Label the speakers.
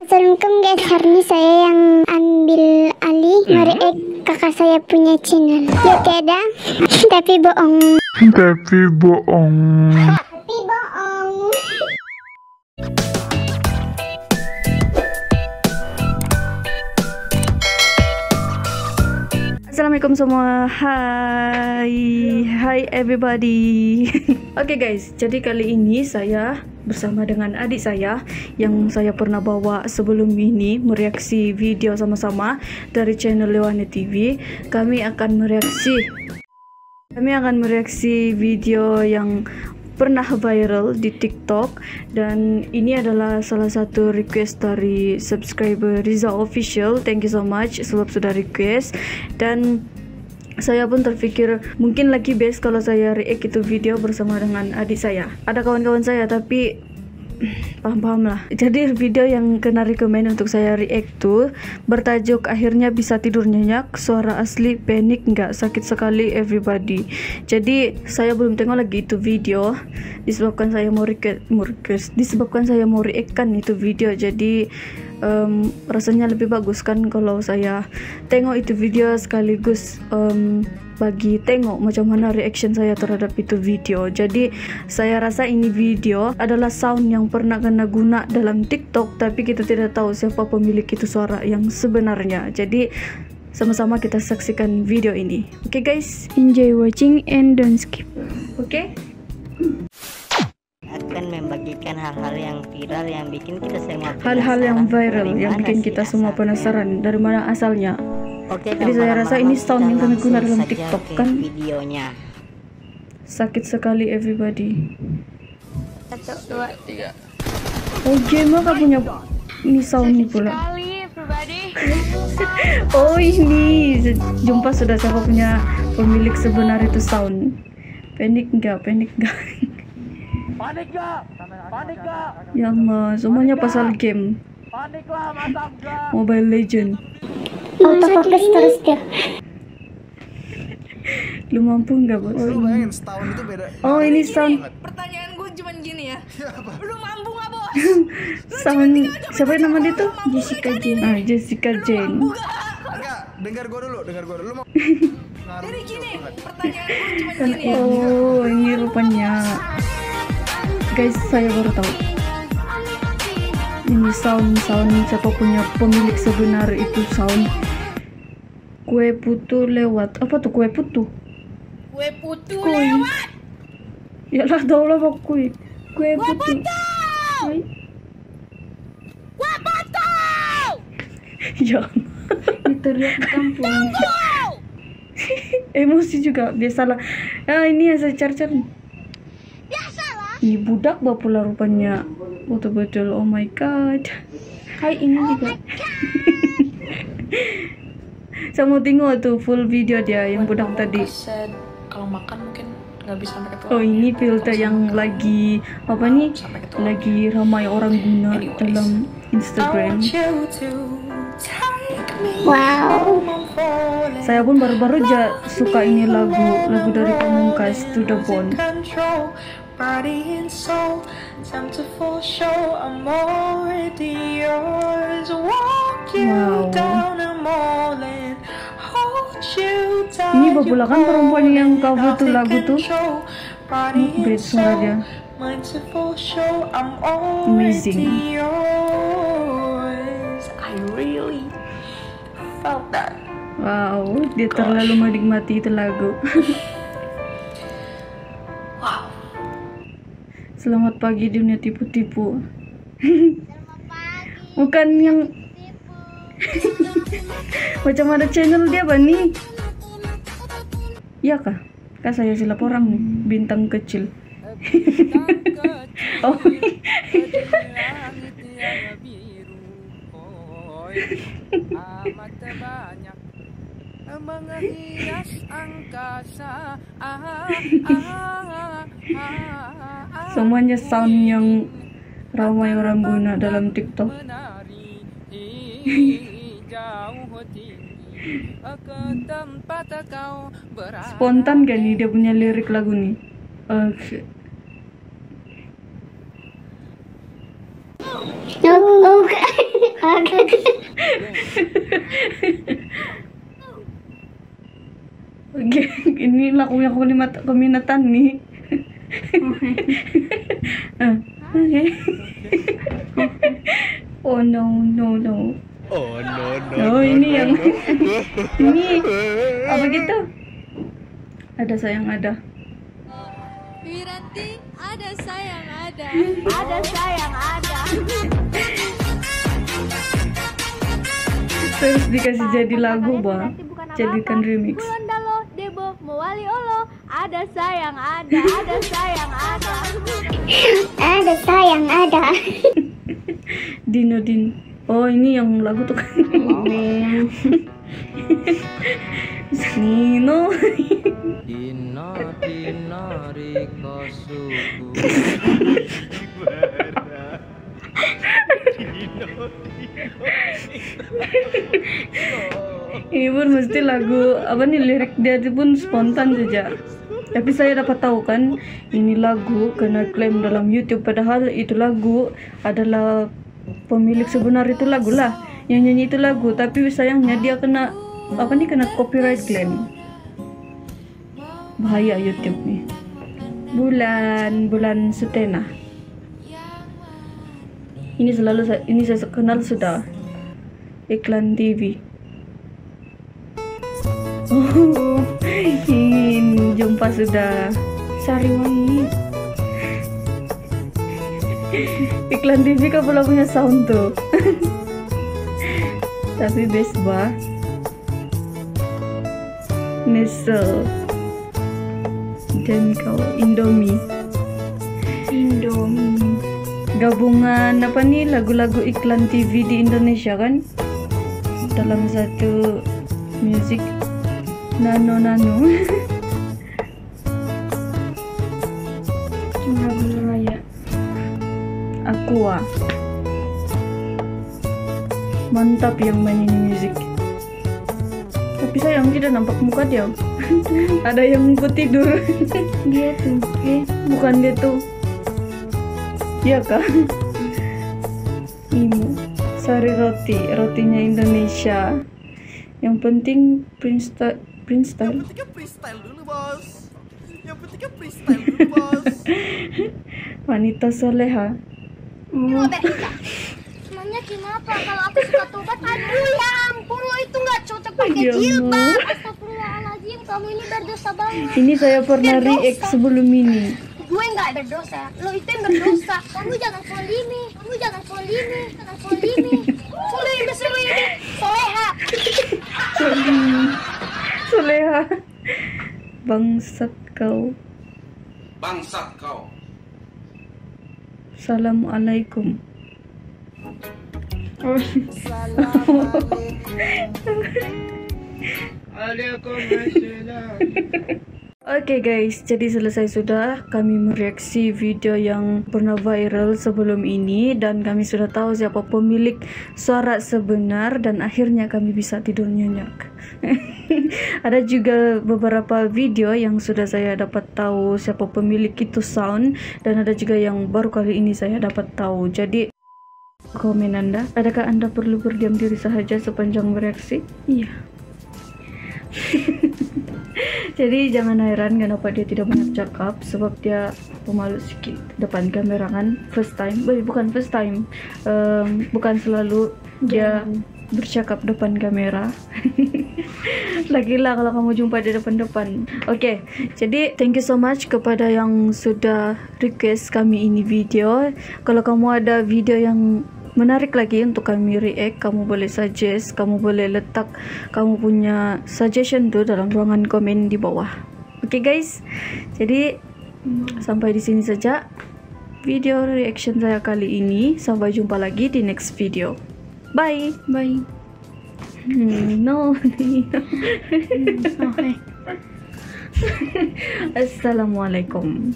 Speaker 1: Assalamualaikum guys, hari ini saya yang ambil alih nge-react kakak saya punya channel. Ya tiada, tapi bohong. Tapi bohong.
Speaker 2: Assalamualaikum semua, hai everybody. Oke guys, jadi kali ini saya bersama dengan adik saya yang saya pernah bawa sebelum ini mereaksi video sama-sama dari channel Lewana TV. Kami akan mereaksi video yang pernah viral di TikTok, dan ini adalah salah satu request dari subscriber Riza Official. Thank you so much sebab sudah request, dan saya pun terpikir mungkin lagi best kalau saya react itu video bersama dengan adik saya. Ada kawan-kawan saya tapi paham lah. Jadi video yang kena rekomen untuk saya react tuh bertajuk "Akhirnya Bisa Tidur Nyenyak, Suara Asli Panik Nggak Sakit Sekali Everybody". Jadi saya belum tengok lagi itu video disebabkan saya mau reactkan itu video. Jadi rasanya lebih bagus kan kalau saya tengok itu video sekaligus bagi tengok macam mana reaction saya terhadap itu video. Jadi saya rasa ini video adalah sound yang pernah kena guna dalam TikTok, tapi kita tidak tahu siapa pemilik itu suara yang sebenarnya. Jadi sama-sama kita saksikan video ini. Oke guys, enjoy watching and don't skip. Oke?
Speaker 3: Akan membagikan hal-hal yang viral yang bikin kita semua
Speaker 2: hal-hal yang viral yang bikin kita semua penasaran dari mana asalnya.
Speaker 3: Oke,
Speaker 2: jadi saya rasa ini sound yang kena guna dalam TikTok kan.
Speaker 3: Videonya
Speaker 2: sakit sekali everybody.
Speaker 3: 1, 2, 3.
Speaker 2: Oh, game gak punya ini sound nih pula. Oh, ini jumpa sudah siapa punya pemilik sebenar itu sound. Panik enggak?
Speaker 4: Panik gak?
Speaker 2: Ya Allah, semuanya pasal game.
Speaker 4: Paniklah, mantap gak?
Speaker 2: Mobile Legend.
Speaker 1: Autofocus terus dia.
Speaker 2: Lu mampu nggak bos?
Speaker 4: Lu bayangin setahun itu beda.
Speaker 2: Oh, ini sound.
Speaker 5: Pertanyaan gue cuma gini ya. Lu mampu nggak bos?
Speaker 2: Sound siapa nama dia tuh? Jessica Jane. Ah, Jessica Jane.
Speaker 4: Enggak, dengar gua dulu. Lu mau
Speaker 5: Jadi gini, pertanyaan gue cuma gini ya.
Speaker 2: Oh, ini rupanya. Guys, saya baru tahu. Ini sound siapa punya pemilik sebenar itu sound. Kue putu lewat. Apa tuh kue putu?
Speaker 5: Kue putu lewat.
Speaker 2: Ya lah, tahu lah pak kue. Kue putu. Hai.
Speaker 5: Kue putu.
Speaker 2: Ya. Teriak di kampung. Emosi juga biasalah. Ah, ini yang saya cari-cari. Ini budak pula rupanya. Betul-betul, oh my god. Hai, ini juga. Saya mau tengok tuh full video dia yang budak tadi.
Speaker 6: Kalau makan mungkin nggak bisa sampai ke
Speaker 2: Oh, ini filter yang lagi apa nih? Lagi ramai orang guna dalam Instagram.
Speaker 1: Wow.
Speaker 2: Saya pun baru-baru aja suka ini lagu dari Pamungkas, To The Bone.
Speaker 6: Body and soul, time to full show. I'm already yours. Walk you down the mall and hold you down.
Speaker 2: Ini babulakan perempuan yang cover tuh lagu tuh. Great suara dia. Amazing.
Speaker 6: I really felt that.
Speaker 2: Wow, dia terlalu menikmati itu lagu. Selamat pagi dunia tipu-tipu. Bukan yang macam ada channel dia Bani. Iya kah? Kan saya silap orang nih, bintang kecil. Oh.
Speaker 5: Menghias angkasa.
Speaker 2: Semuanya sound yang ramai orang guna dalam TikTok. Spontan gak nih dia punya lirik lagu nih? Oke, ini lagunya keminatan nih. Oke. Oh no.
Speaker 4: Oh no.
Speaker 2: Oh ini yang ini apa gitu? Ada sayang ada.
Speaker 5: Wiranti, ada sayang ada. Ada sayang ada.
Speaker 2: Terus dikasih jadi lagu, Bah. Jadikan remix.
Speaker 5: Bulandalo, Debo, Mowali Olo, ada sayang ada. Ada sayang ada.
Speaker 1: Ada sayang ada.
Speaker 2: Dino. Oh ini yang lagu tuh kan. Nino. Ini pun mesti lagu apa nih, lirik dia itu pun spontan saja. Tapi saya dapat tahu kan ini lagu kena klaim dalam YouTube, padahal itu lagu adalah pemilik sebenar itu lagu lah, yang nyanyi itu lagu, tapi sayangnya dia kena apa nih, kena copyright claim. Bahaya YouTube nih. Bulan Sutena. Ini saya kenal sudah. Iklan TV. Oh, ini jumpa sudah. Sariwangi. Iklan TV kau pula punya sound tuh. Tapi best bah. Nestle. Dan kau Indomie. Gabungan apa nih, lagu-lagu iklan TV di Indonesia kan dalam satu music. Nano Cuma Raya Aqua. Mantap yang main ini musik. Tapi sayang tidak nampak muka dia. Ada yang ikut tidur. Dia tuh bukan dia tuh. Iya kah? Imu Sari rotinya Indonesia. Yang penting freestyle.
Speaker 4: Yang pentingnya freestyle dulu, Bos.
Speaker 2: Wanita soleha.
Speaker 1: Emangnya kenapa kalau aku suka tobat? Aduh ya ampun, lo itu nggak cocok pakai jilbab. Astagfirullahaladzim, kamu ini berdosa banget.
Speaker 2: Ini saya pernah react sebelum ini.
Speaker 1: Gue nggak berdosa, lo itu yang berdosa. Kamu jangan zalimi.
Speaker 2: Soleha. Bangsat kau. Assalamualaikum. Oke guys, jadi selesai sudah kami mereaksi video yang pernah viral sebelum ini, dan kami sudah tahu siapa pemilik suara sebenar, dan akhirnya kami bisa tidur nyenyak. Ada juga beberapa video yang sudah saya dapat tahu siapa pemilik itu sound, dan ada juga yang baru kali ini saya dapat tahu. Jadi komen Anda, adakah Anda perlu berdiam diri saja sepanjang bereaksi? Iya. Jadi jangan heran kenapa dia tidak banyak cakap, sebab dia pemalu sedikit depan kamera kan. Bukan first time, bukan selalu dia bercakap depan kamera. Lagilah kalau kamu jumpa di depan-depan. Oke, jadi thank you so much kepada yang sudah request kami ini video. Kalau kamu ada video yang menarik lagi untuk kami react, kamu boleh suggest, kamu boleh letak kamu punya suggestion tuh dalam ruangan komen di bawah. Oke guys, jadi sampai di sini saja video reaction saya kali ini. Sampai jumpa lagi di next video. Bye. No. Assalamualaikum.